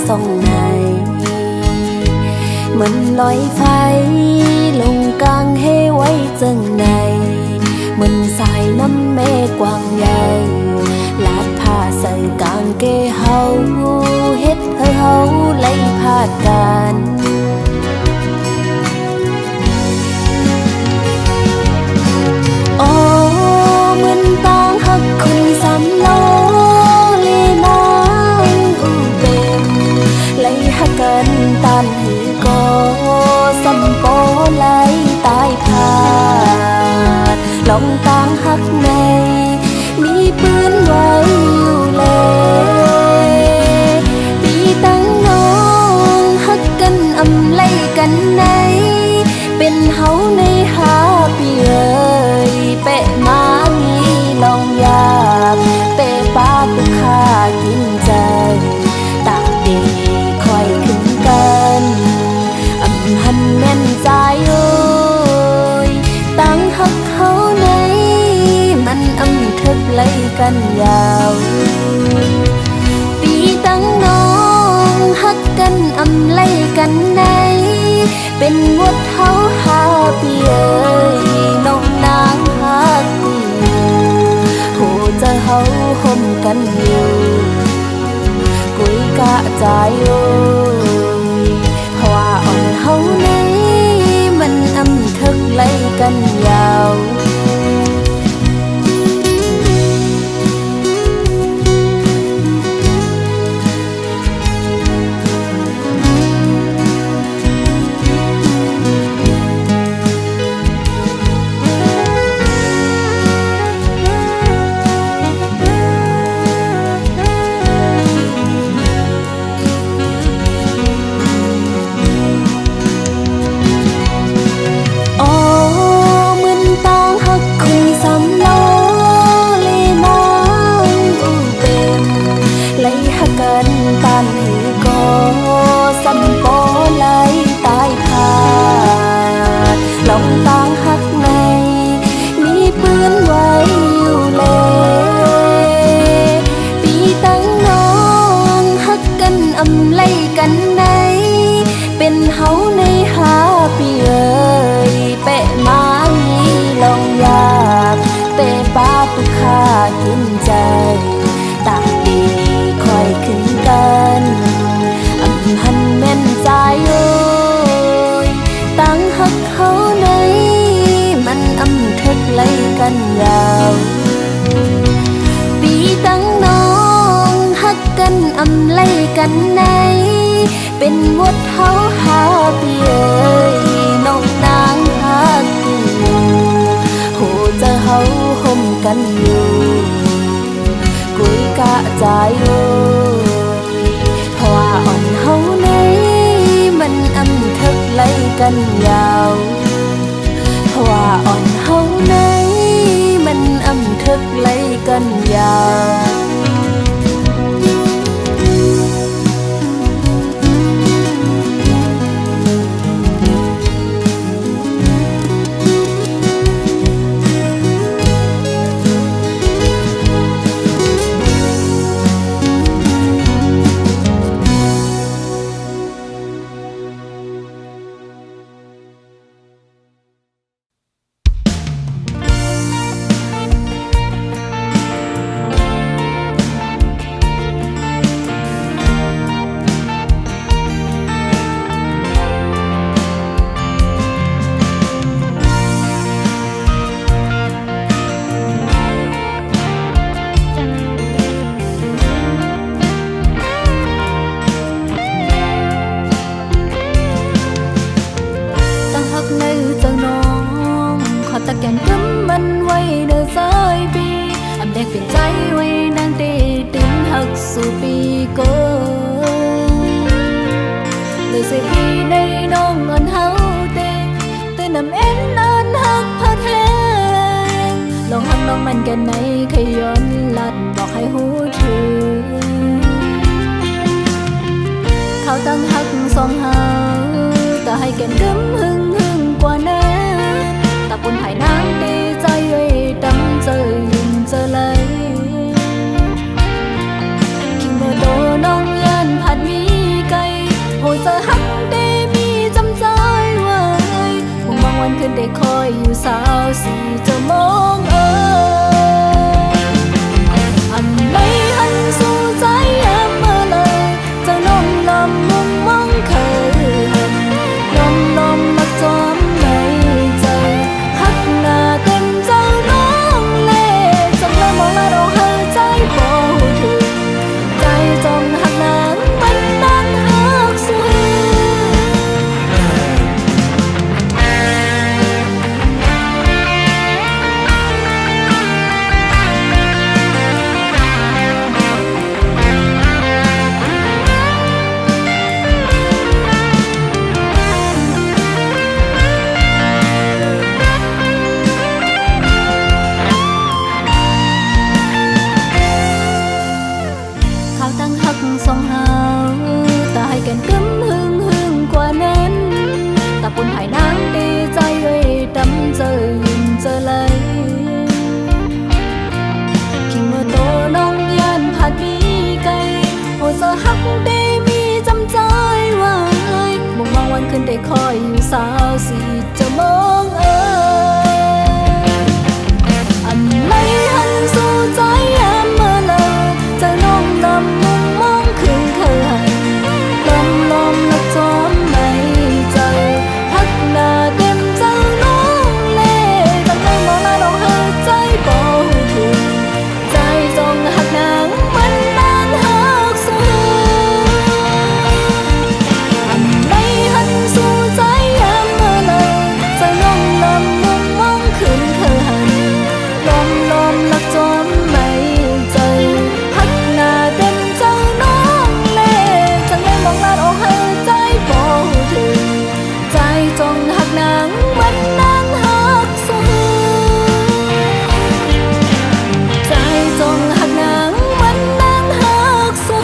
ส่องในมันลอยไฟลงกลางเฮไว้จังในมันสายน้ำแม่กว้างใหญ่ลาดผ้าใส่กางเกเฮาเฮ็ดให้เฮาไล่พาดกันโอ้เหมือนตางหักคนสามโลเลนางอูเต็มไล่หักกันตานหือก็สัมโปไล่ตายพาดลองตางหักในมีปืนไว้อยู่เลยปีตั้งน้องหักกันอำไล่กันในเป็นเฮาในหาปีเอ่ยเปะมามีลองอยากเตะปาตุค่ากินใจตากดีคอยขึ้นกันอำหันแม่นใจเอ้ยตั้งหักเขาในมันอำทึกไล่กันยาวปีตั้งน้องหักกันอำไล่กันในเป็นวดเฮาหาปีเอ่ยน้องนางหักปีโหจะเฮาห่มกันอยู่กุยกะใจเอ้ยเพราะว่าอ่อนเฮาในมันอำทึกไล่กันยาวสัมโปไล่ตายพาดลองตางหักในมีปืนไว้อยู่เลยปีตั้งน้องหักกันอำไล่กันในเป็นเฮาในหาปีเอ่ยเปะมามีลองอยากเตะปาตุค่ากินใจตากดีคอยขึ้นกันหันแม่นใจเอ้ยตั้งหักเขาในมันอำทึกไล่กันยาวปีตั้งน้องหักกันอำไล่กันในเป็นวดเฮาหาปีเอ่ยน้องนางหักปีโหจะเฮาห่มกันอยู่กุยกะใจเอ้ยเพราะว่าอ่อนเฮาในมันอำทึกไล่กันยาวเพราะว่าอ่อนเฮาในมันอำทึกไล่กันยาวตะแกนกำมันไว้เดินสายปีอำแดกเปลี่ยนใจไว้นางเตตินหักสู่ปีเกิเลยเสียปีในน้องนอนเฮาเตนำเอ็นนอนหักพัดแหงลองหักน้องมันกันในขย้อนลัดบอกให้หูถึงเขาตั้งหักสองเฮาแต่ให้แก่นกำหึงกว่านั้นตะปุ่นไผ่น้ำดีใจไว้ดำเจอยินเจอเลยคิงเบอร์โตน้องยันผัดมี เจอฮักได้มีจำใจไว้คงบางวันคืนได้คอยอยู่สาวสีจะมองอันไหนหันสู่ใจแอมเมื่อเลยจะน้อมนำมุมมองเคยหันน้อมรักจอมในใจฮักหน้าเต็มเจ้าน้องเล่จังเลยมองแล้วเราหายใจบ่ถึงใจจงหักนางมันนานหักสูเขาตั้งหักสองเฮาแต่ให้กันกำหึงกว่านั้นแต่ปุ่นภายนางดีใจเว้ยดำเจอยินเจอเลยคิงเมื่อโตน้องยันผัดมีไก่โอ้เจอฮักได้มีจำใจไว้มุ่งมองวันคืนได้คอยอยู่สาวสีจะมองอันไหนหันสู่ใจแอมเมื่อเลยจะน้องนำมุมมองคืนเคยหันลมและจอมในใจฮักหน้าเต็มเจ้าน้องเล่ตั้งแต่มองแล้วเราหายใจบ่ถึงใจจงหักนางมันนานหักสูอันไหนหันสู่ใจแอมเมื่อเลยจะน้องนำมุมมองคืนเคยหันลมและจอมในใจฮักหน้าเต็มเจ้าน้องเล่จังเลยมองแล้วเราหายใจบ่ถึงใจจงหักนางมันนานหักสูใจจงหักนางมันนานหักสู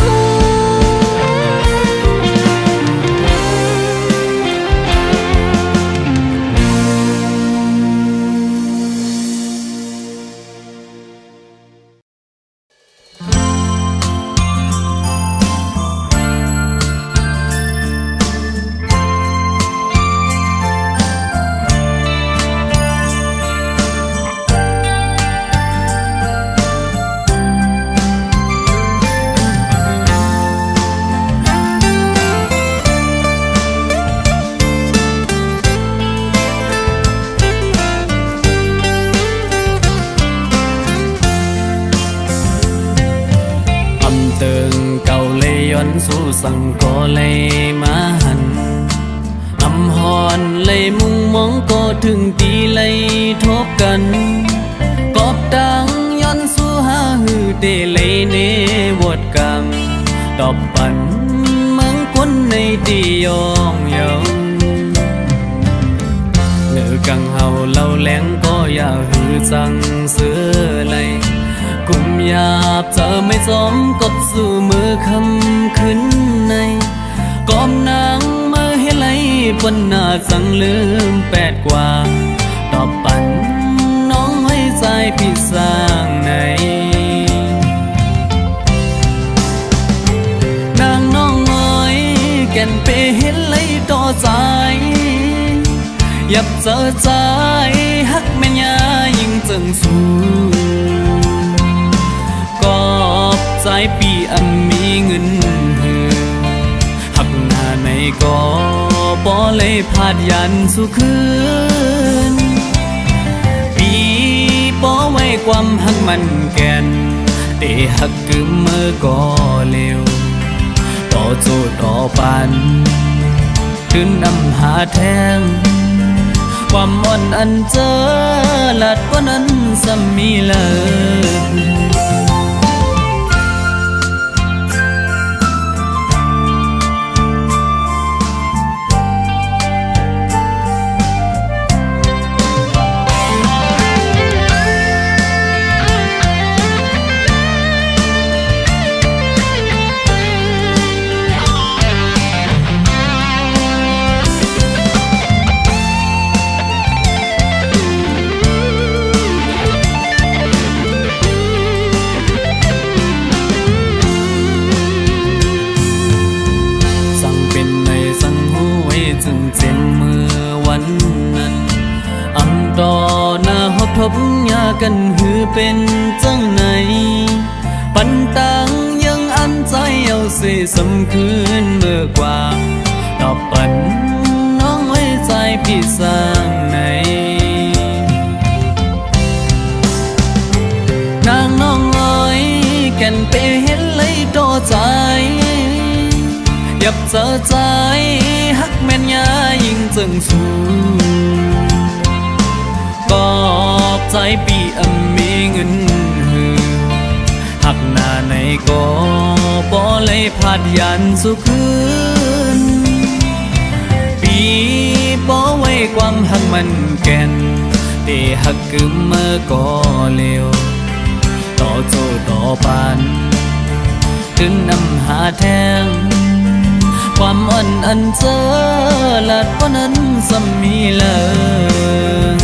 เติงเก่าเลยย้อนสู่สังก็เลยมาหันอำหอนเลยมุงมองก็ถึงตีเลยทบกันกอบดังย้อนสู่หาหือเดเลยเนวดกังตอบปันเมืองคนในตียองเยาเนื้อกังเฮาเล่าแหลงก็อย่าหือจังเสือเลยกุมหยาบเจอไม่สมกบสู่มือคำขึ้นในกอมนางมาให้ไหลปนหน้าสังลืมแปดกว่าตอบปันน้องให้ใจพี่สร้างในนางน้องเอ๋ยแก่นเปเห็นไหลต่อใจยับเจอใจฮักแม่ยายิ่งจึงสู้กอบใจปีอันมีเงินหือหักหน้าในก็บ่เลยพาดยันสู่คืนปีบ่ไว้ความหักมันแก่นเตะหักกึมเมื่อก็เร็วต่อโจต่อปันขึ้นนำหาแทงความอ่อนอันเจอหลัดกว่านั้นซ้ำมีเลย วันนั้นอันดอหน้าหอบทบยากันหือเป็นจังไหนปันตังยังอันใจเอาเสสำคืนเมื่อกว่าตอบปันน้องไว้ใจพี่สร้างไหนนางน้องอ้อยแก่นเปเห็นเลยโตใจยับเจอใจฮักแม่นยายิ่งจึงสูกอบใจปีอำมีเงินหือหักหน้าในก็บ่เลยพาดยันสุคืนปีบ่ไว้ความหักมันแก่นเตหักกึมเมื่อก็เร็วต่อโจต่อปันถึงนำหาแทงความอ่อนอันเจอหลัดว่านั้นสมีเลย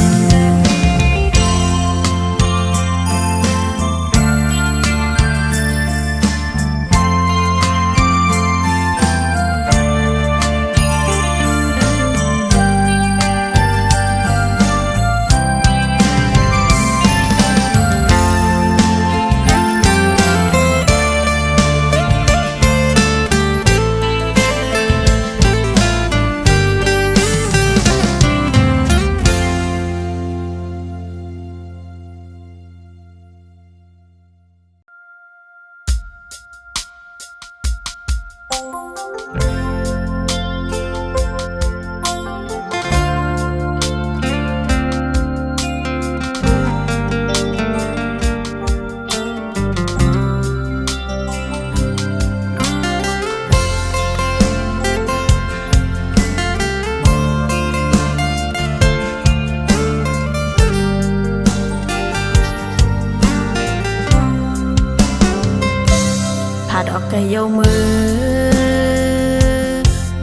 ดอกกะโยมือ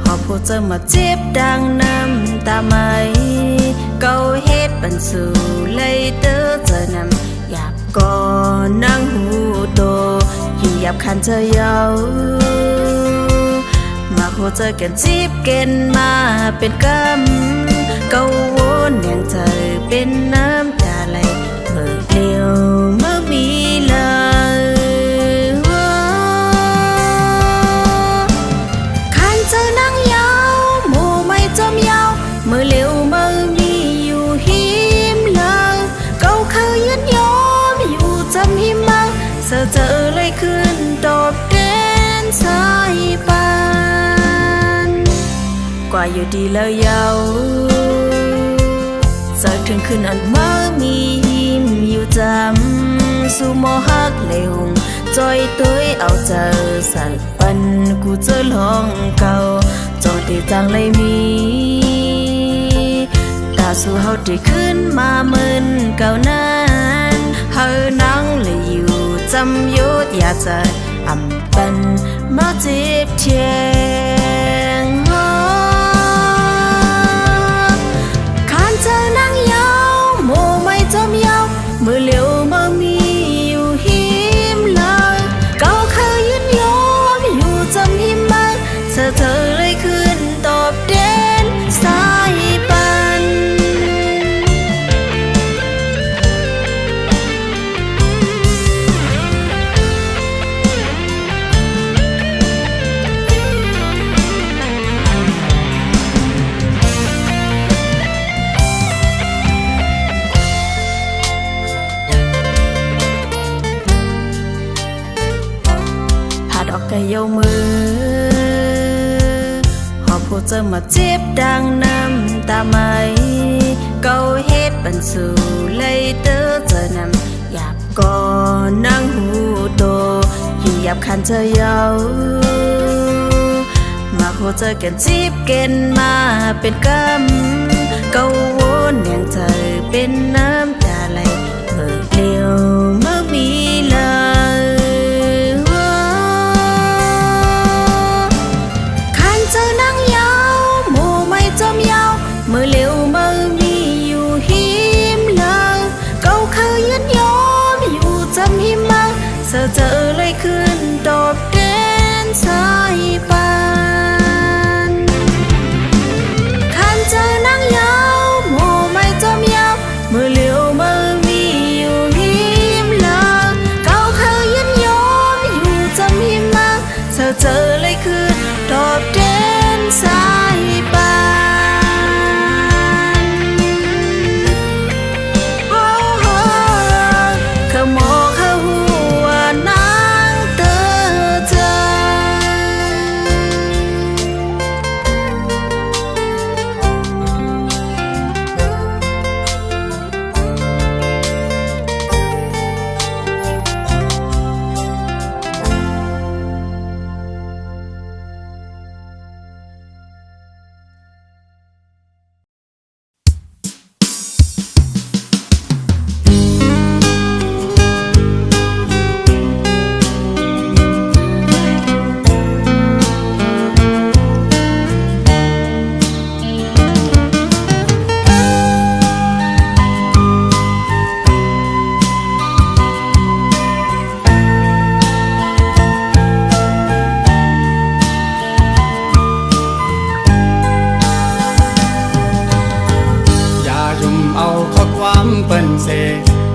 หอบผู้เจอมาเจ็บดังน้ำตาไหมเกาเฮ็ดบันสู่เลยเตอเจอนำหยาบก่อนนั่งหูโตยิ่งหยาบคันเธอเยามาโคเจอกันจีบเกณฑ์มาเป็นกำเกาวนอย่างเธอเป็นน้ำตาไหลเมื่อเลี้ยวเมื่อมีเลยเจอนั่งยาวหมู่ไม่จมยาวมือเร็วมือมีอยู่หิมเลยเก่าเคยยันยอมอยู่จำหิมมาเจอเลยขึ้นตอบแดนสายปานกว่าอยู่ดีแล้วยาวจากถึงขึ้นอันมือมีหิมอยู่จำสู่โมหักเลวจอยตุ้ยเอาเจอสักปันกูเจอลองเก่าจอดีจังเลยมีตาสู่เฮาได้ขึ้นมาเหมือนเก่านั้นเฮานั่งเลยอยู่จำยุดอยากจะอำปันมาเจ็บเทียงคานเจอนั่งยาวโมไม่จมยาวมือเลี้ยวมามีอยู่หิมเลยเก่าเคยยืนยอมอยู่จำหิมมาเธอเลยขึ้นตอบแดนสายปันดอกกะโยมือหอบผู้เจอมาเจ็บดังน้ำตาไหมเกาเฮ็ดบันสู่เลยเตอเจอนำหยาบก่อนนั่งหูโตยิ่งหยาบคันเธอเยามาโคเจอกันจีบเกณฑ์มาเป็นกำเกาวนอย่างเธอเป็นน้ำตาไหลเมื่อเลี้ยวเมื่อมีเลยเจอนั่งยาวหมู่ไม่จมยาวมือเร็วมือมีอยู่หิมเลยเก่าเคยยันยอมอยู่จำหิมมาเจอเลยขึ้นตอบแดนสายปานคันเจอนั่งยาว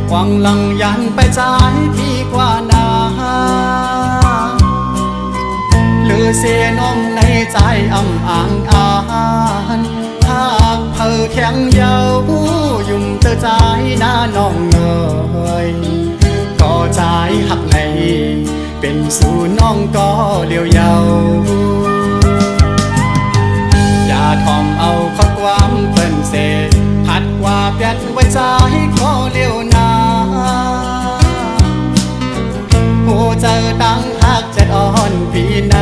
หวังลังยันไปใจพี่กว่านาหรือเสียน้องในใจอ่ำอ่างอาหากเธอแข็งเยายุ่มเธอใจหน้าน้องเอ่ยก็ใจหักในเป็นสู่น้องก็เลี้ยวเยาอย่าทอมเอาข้อความเปิ้นเสพัดว่าเปียดไว้ใจก็เลี้ยวนาผู้เจอตั้งหักจะอ่อนพี่ไหน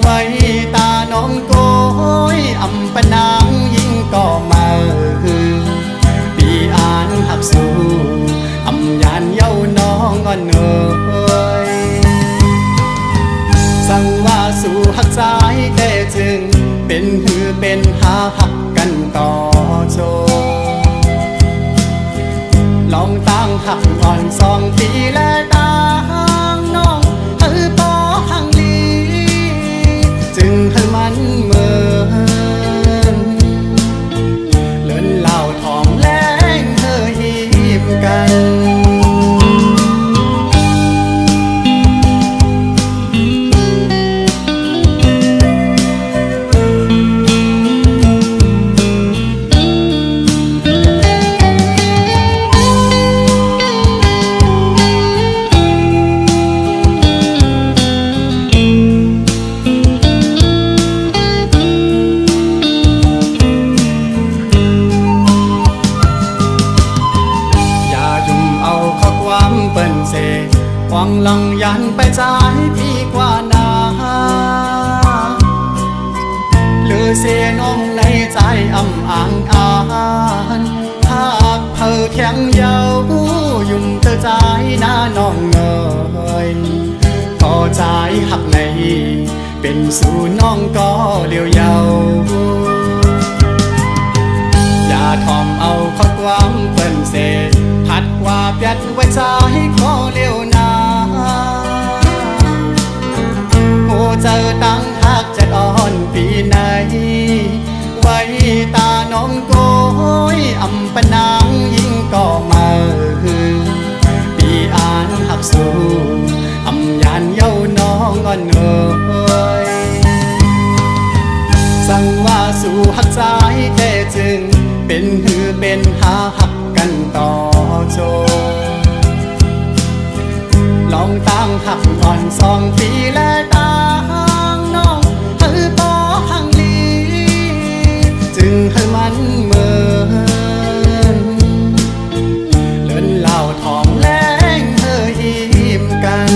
ไว้ตาน้องโกยอำปะนางยิ่งก็มาปีอ่านหักสู้อำยานเย้าน้องอ่อนเอ่ยสั่งว่าสู่หักใจแต่จึงเป็นหือเป็นหาหักกันต่อโจลองตั้งหักอ่อน2 ปีและตั้งน้องปอหังลีจึงให้มันเหมือนเลินเหล่าทองแรงเธอหิมกันหวังลังยันไปใจพี่กว่านาหรือเสียน้องในใจอ่ำอ่างอาหากเธอแข็งเยายุ่มเธอใจหน้าน้องเอ่ยก็ใจหักในเป็นสู่น้องก็เลี้ยวเยาอย่าทอมเอาข้อความเปิ้นเสพัดว่าเปียดไว้ใจก็เลี้ยวนาโอ้เจอตั้งหักจะอ่อนปีไหนไว้ตาน้องโกยอำปะนางยิ่งก็มาปีอ่านหักสู้อำยานเย้าน้องอ่อนเอ่ยสั่งว่าสู่หักใจแต่จึงเป็นหือเป็นหาหักกันต่อโจลองตั้งหักอ่อน2 ปีและตั้งน้องปอหังลีจึงให้มันเหมือนเลินเหล่าทองแรงเธอหิมกัน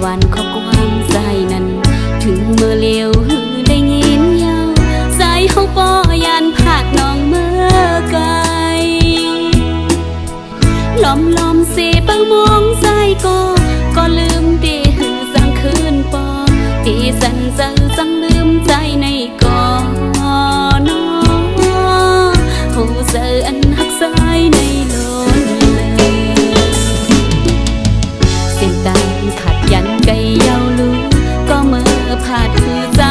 วันข้อความใจนั้นถึงเมื่อเลี้ยวหือได้ยินยาวสายเฮาปอยันผากน้องเมื่อไกลล้อมเสเปิงมองใจก็ลืมตีหือสังคืนปอที่สันเจอสังลืมใจในก่อนนอหูเจออันหักสายในโลนเลยเส้นตาขัดยันไกยาวลูก็เมื่อผาดคือใจ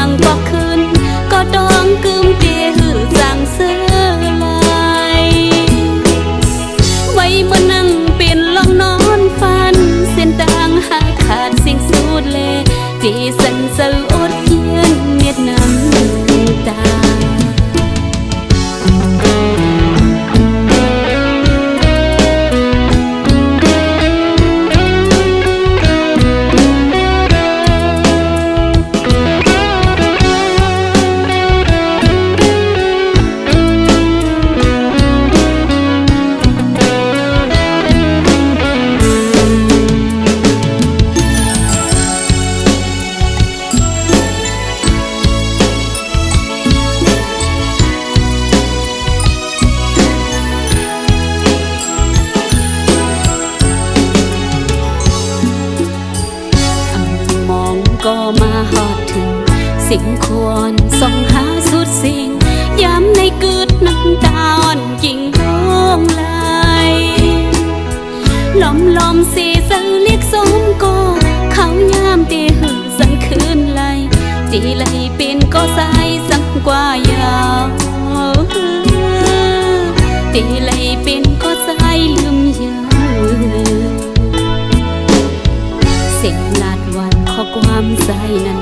ก็มาหอดถึงสิ่งควรส่องหาสุดสิ่งย้ำในกึดน้ำตาอ่อนยิ่งห้องไหลลมสีเสือเรียกสมก็เขายามตีหือสังคืนไหลจีไหลเป็นก็ใสสังกว่ายาวตีไหลเป็นก็ใสลืมยาวเสียงลาดวันข้อความใส่นั้น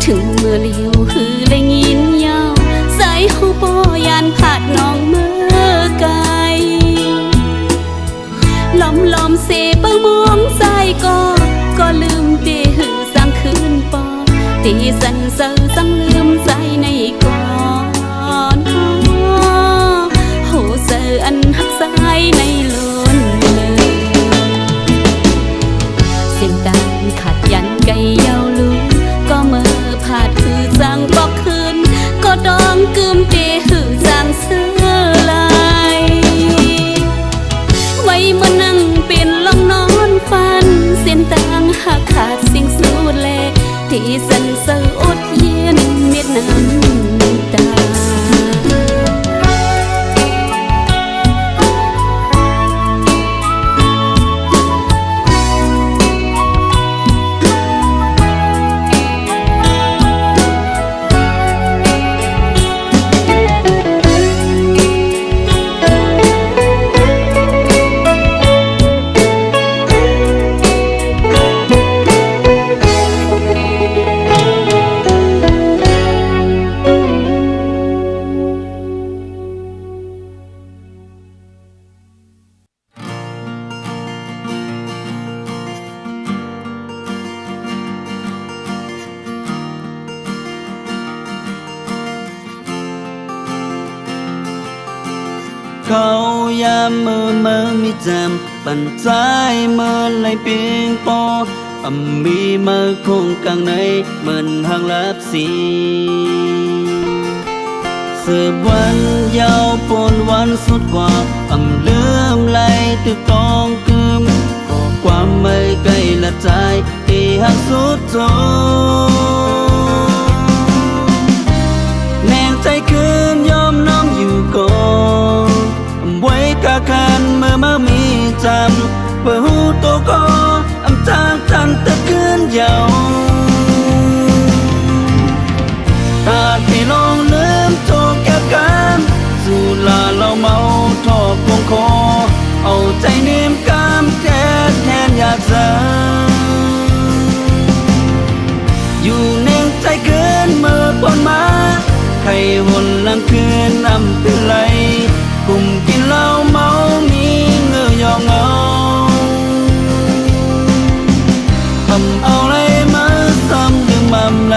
ถึงเมื่อเลี้ยวหือได้ยินยาวใส่หูปอยานผาดน้องเมื่อไกลลมเสเปิงมองใส่ก็ลืมตีหือสังคืนปอตีสันเซอสังลืมใส่ในก่อนโหเซออันหักใส่ในล้นเลยเสียงดังขัดยันไกเยาลูก็เมื่อผาดหือสังบอกคืนก็ดองกึมตีหือสังเสื้อลายไว้เมื่อนั่งเป็นลองนอนฟันเส้นต่างหักขาดสิ่งสูดแลที่สันเสืออดเย็นเม็ดน้ำตาเขายามมือมีจำปั่นใจมือไหลเปียงปอมีมือคงกลางในเหมือนหางลับสีสืบวันยาวปนวันสุดกว่าเลื่อมไหลตึกตองกึมก็ความไม่ไกลละใจที่หักสุดโจแนงใจคืนยอมน้อมอยู่ก่อนไว้กะคันเมื่อมามีจำเพื่อหูตัวก็จากทันตะคืนยาวตาที่ลองลืมโจกแก้กันสู่ลาเราเมาทอกคงคอเอาใจเนียมกามแทนอยากจะอยู่เน่งใจเกินเมื่อปนมาใครวนลังคืนเป็นไรกลุ่มกินเหล้าเมามีเงือยองเอาทำเอาไรมาซ้ำยังมั่มไหล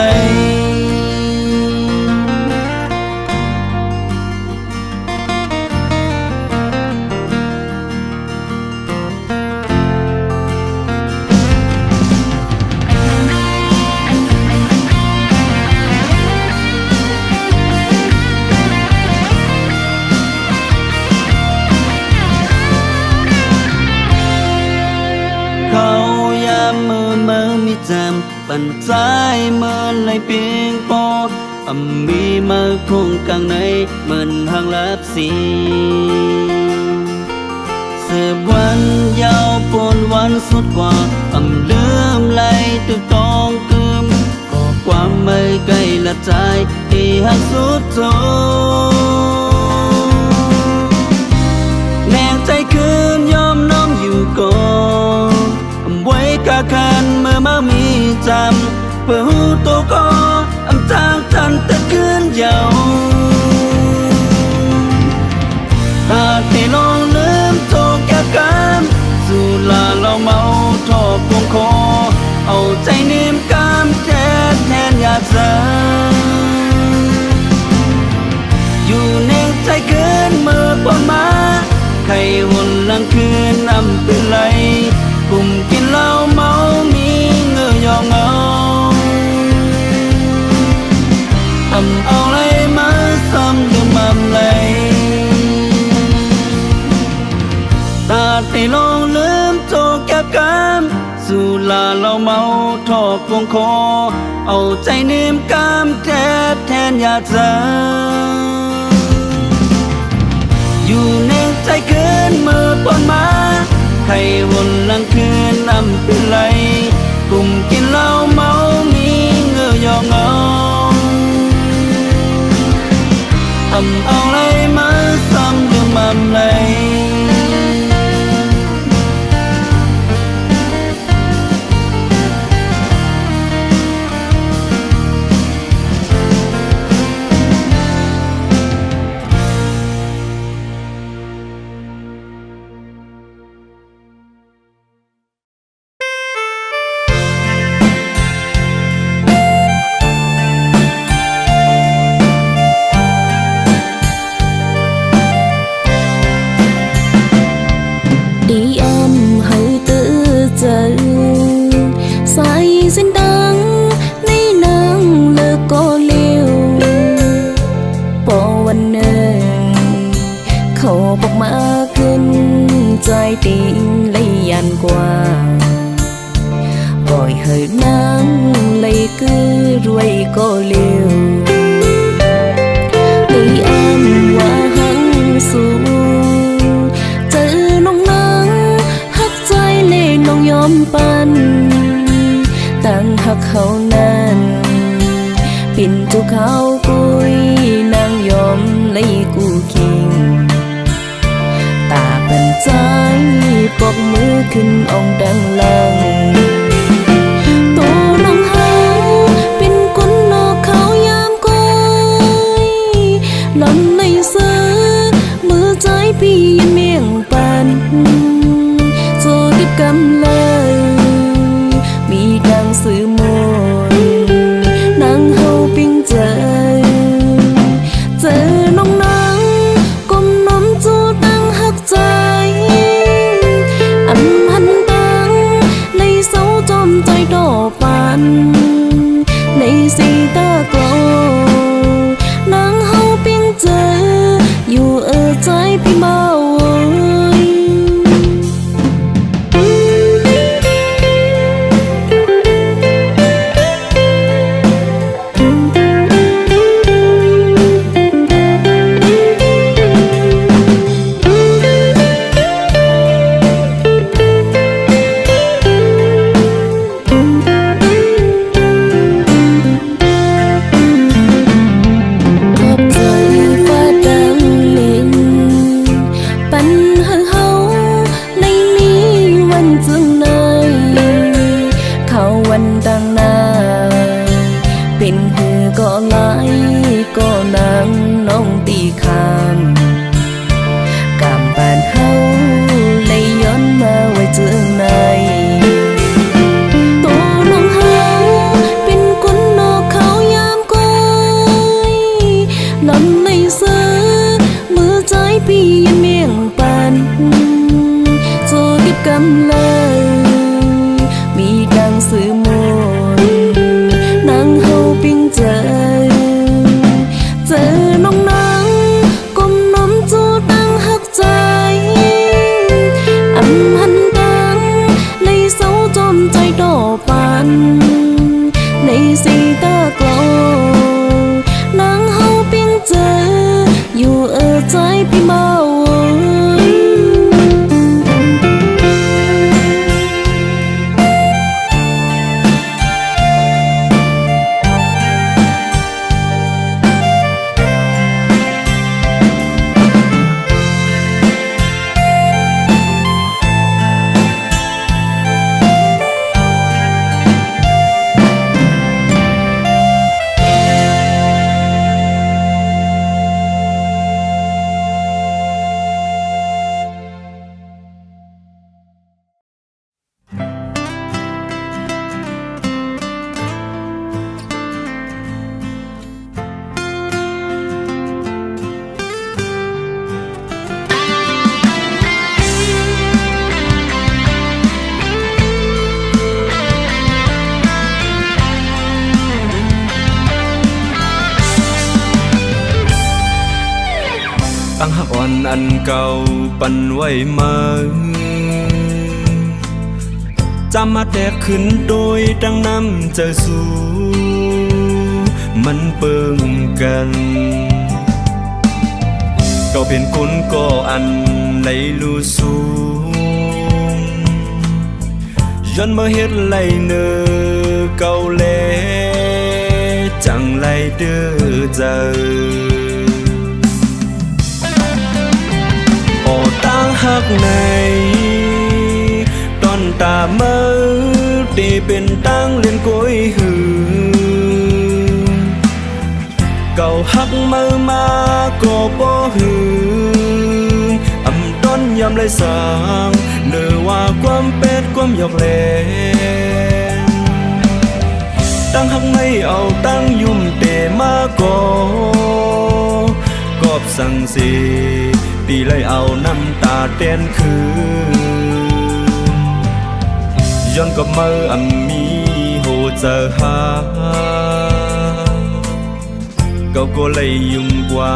เขายามมือมีจำปั่นใจมือไหลเปียงปอมีมือคงกลางในเหมือนหางลับสีสืบวันยาวปนวันสุดกว่าเลื่อมไหลตึกตองกึมก็ความไม่ไกลละใจที่หักสุดโจแนงใจคืนยอมน้อมอยู่ก่อนไว้กะคันเมื่อมามีจำเพื่อหูตัวก็จากทันตะคืนยาวหากที่ลองลืมโจกแก้กันสู่ลาเราเมาทอกคงคอเอาใจเนียมกามแทนอยากจะอยู่เน่งใจเกินเมื่อปนมาใครวนลังคืนเป็นไรกลุ่มกินเหล้าเมามีเงือยองเอาทำเอาไรมาซ้ำยังมั่มไหลตาที่ลองลืมโจกแก้กันสู่ลาเราเมาทอกวงคอ เอาใจเนียมกามแทบแทนยาจาอยู่ในใจเกินเมื่อปนมาใครวนหลังคืนนำเป็นไรกลุ่มกินเหล้าเมามีเงือยองเอาทำเอาไรมาซ้ำเรื่องมั่มไหลđi em hãy tự chờ sai xin đắng nay nắng lơ có liêu bỏวันหนึ่งเขาบอกมาขึ้นใจติงเลยยันกว่าปล่อยให้นางเลยคือรวยก็เร็วตีแอมว่าหังสู้เจอน้องนางหักใจเลยน้องยอมปันตั้งหักเขานั้นปิ่นจุเขากุยนางยอมเลยกูคิงตาเป็นใจปอกมือขึ้นองดังลังตัวน้องหาเป็นคนนอกเขายามก้อยลำในเสือมือใจพี่ยันเมียงปันโซติบกำเลยมีดังสื่อมนนางเฮาปิ้งเจอน้องนางก้มน้มจูตั้งหักใจอันหันตังในเสาจอมใจดอกปันในสีตาโกนางเฮาปิ้งเจออยู่ใจพี่เมาตั้งหักอ่อนอันเก่าปันไว้มาจำมาแตกขึ้นโดยดังน้ำเจอสู่ มันเปิงกันก็เป็นคนก็อันไหลลูสูงย้อนมาเฮ็ดไหลเนอเก่าแลจังไหลเด้อเจอโอตั้งหักในตอนตาเมื่อตีเป็นตั้งเลียนก้อยหือเก่าหักมือมาก็บ่หืออำต้นยำไรสางเนื้อว่าความเป็ดความหยอกแหลงตั้งหักไม่เอาตั้งยุ่มเตมาก็กอบสั่งสีตีเลยเอาน้ำตาเต้นคือย้อนกับมืออำมีโหเจอหาก็ก็เลยยุ่งกว่า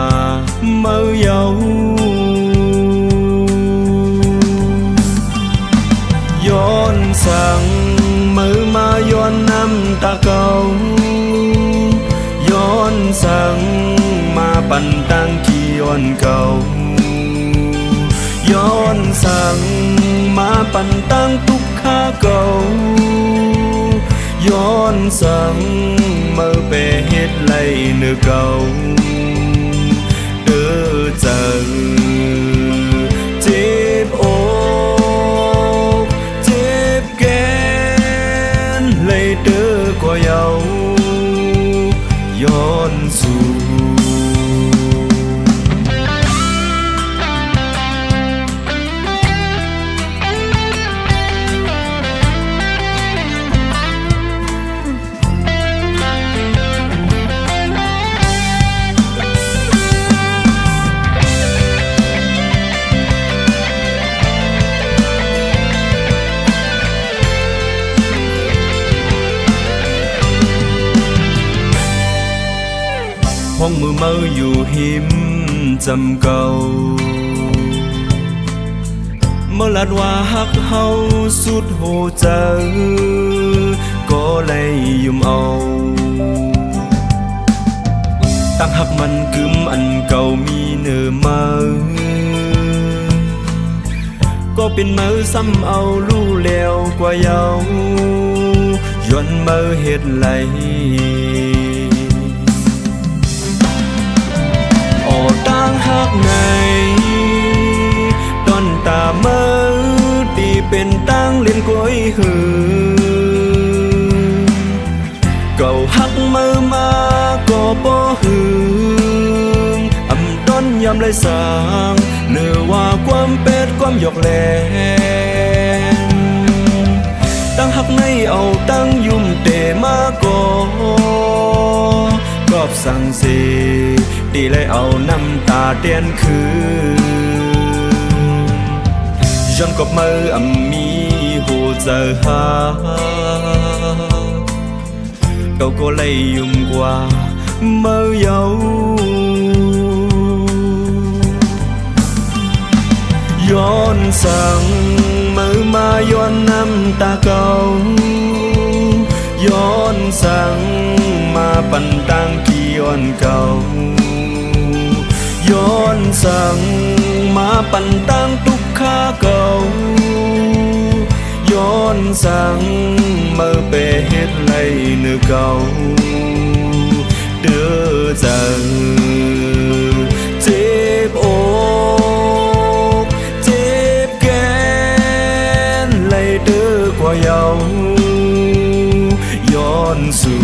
เมื่อเยาย้อนสั่งมือมาย้อนน้ำตาเก่าย้อนสั่งมาปั่นตั้งขี้ย้อนเก่าย้อนสั่งมาปั่นตั้งทุกข้าเก่าย้อนสั่งเมื่อไปเฮ็ดไหลเนื้อเก่าเด้อเจอเจ็บอกเจ็บแกนเลยเด้อกว่าเยาย้อนสู่ห้องมือเมาอยู่หิมจำเก่าเมื่อลัดว่าฮักเฮาสุดโหเจอก็เลยยุ่มเอาตั้งหักมันกึมอันเก่ามีเนื้อมาก็เป็นมือซ้ำเอาลู่แล้วกว่าเยาย้อนมือเฮ็ดไหลตั้งหักไงตอนตาเมื่อตีเป็นตั้งเลียนก้อยหือเก่าหักมือมาก็บ่หืออำต้นยำไรสางเนื้อว่าความเป็ดความหยอกแหลงตั้งหักในเอาตั้งยุ่มเตมาก็กอบสั่งสีตีเลยเอาน้ำตาเตียนคือย้อนกับมืออำมีหูเจอหาเก่าก็เลยยุ่งกว่าเมื่อเยาย้อนสั่งมือมาย้อนน้ำตาเก่าย้อนสั่งมาปั่นตั้งกี่ย้อนเก่าย้อนสั่งมาปั่นตั้งทุกข้าเก่าย้อนสั่งเมื่อไปเฮ็ดไหลเนื้อเก่าเด้อเจอเจ็บอกเจ็บแกนไหลเด้อกว่าเยาย้อนสู่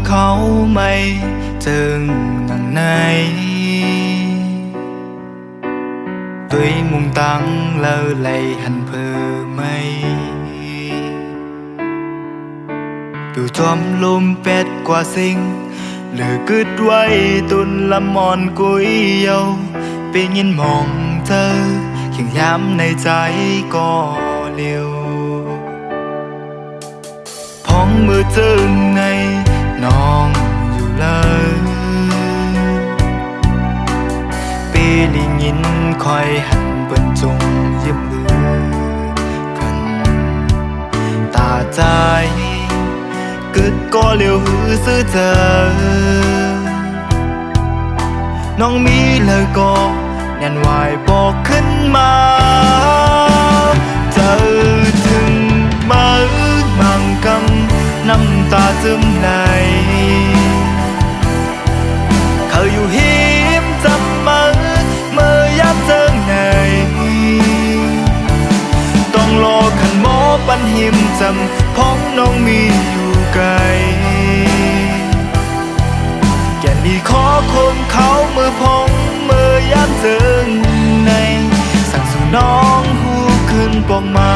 เขาไม่เจิงหนังในtuổi mùng tăng lơ lầy hành phơ mây từ chom lôm pet qua sinh lửa cứt quay tuôn lâm mòn cuối yêu bên nhìn mong thơ khiến nhámในใจก็เร็วพ้องมือเจิงในน้องอยู่เลยปีลิงินคอยหันเปิ้นจงยืมมือกันตาใจกึดก็เร็วหือซื้อเจอน้องมีเลยก็แน่นวายบอกขึ้นมาเจอถึงมามังกำน้ำตาซึมในเขาอยู่หิมจำมาเมื่อยับเจิงในต้องรอขันหมอปันหิมจำพ้องน้องมีอยู่ไกลแก่นีขอคมเขามือพองมือยับเจิงในสั่งสู่น้องหูขึ้นปองมา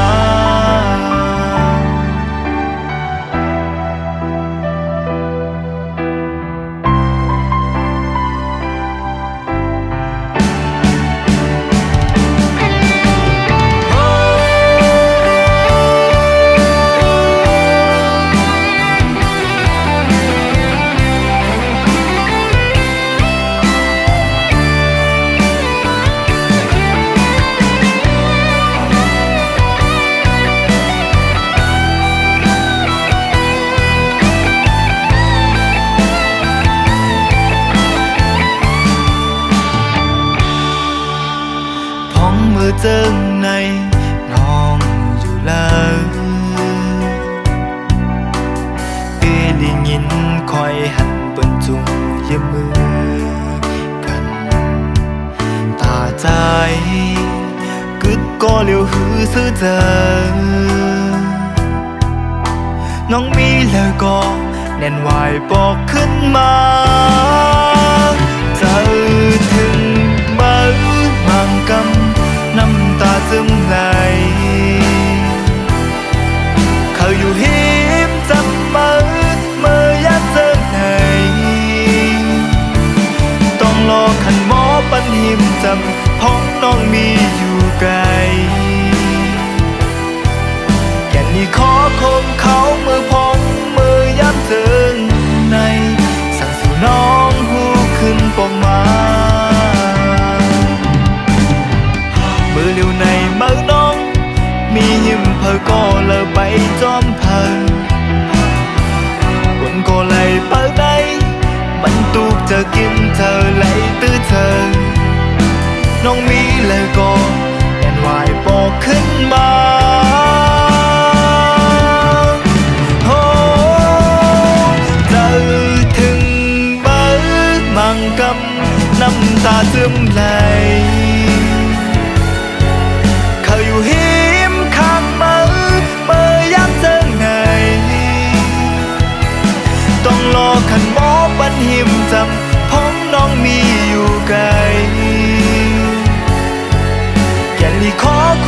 เจิงในน้องอยู่เลยปีลิงินคอยหันเปิ้นจุงยืมมือกันตาใจกึดก็เร็วหือซื้อเจอน้องมีเลยก็แน่นวายบอกขึ้นมาเจอถึงมามังกำน้ำตาซึมไหลเขาอยู่หิมจำมาเมื่อยับเจิงไหนต้องรอขันหมอปันหิมจำพ้องน้องมีอยู่ไกลแก่นี้ขอคมเขามือพองมือยับเจิงในสั่งสู่น้องหูขึ้นปองมามือเร็วในมือน้องมีหิมเพอก็เลยไปจอมเพอคนก็เลยเปิดได้มันตูกจะกินเธอเลยตื้อเธอน้องมีเลยก็แอนวายบอกขึ้นมาโอ้เจอถึงมือมังกำน้ำตาซึมไหลอยู่หิมข้างมือเมื่อยับเจิงไหนต้องรอขันหมอปันหิมจำพ้องน้องมีอยู่ไกลแก่ลีขอค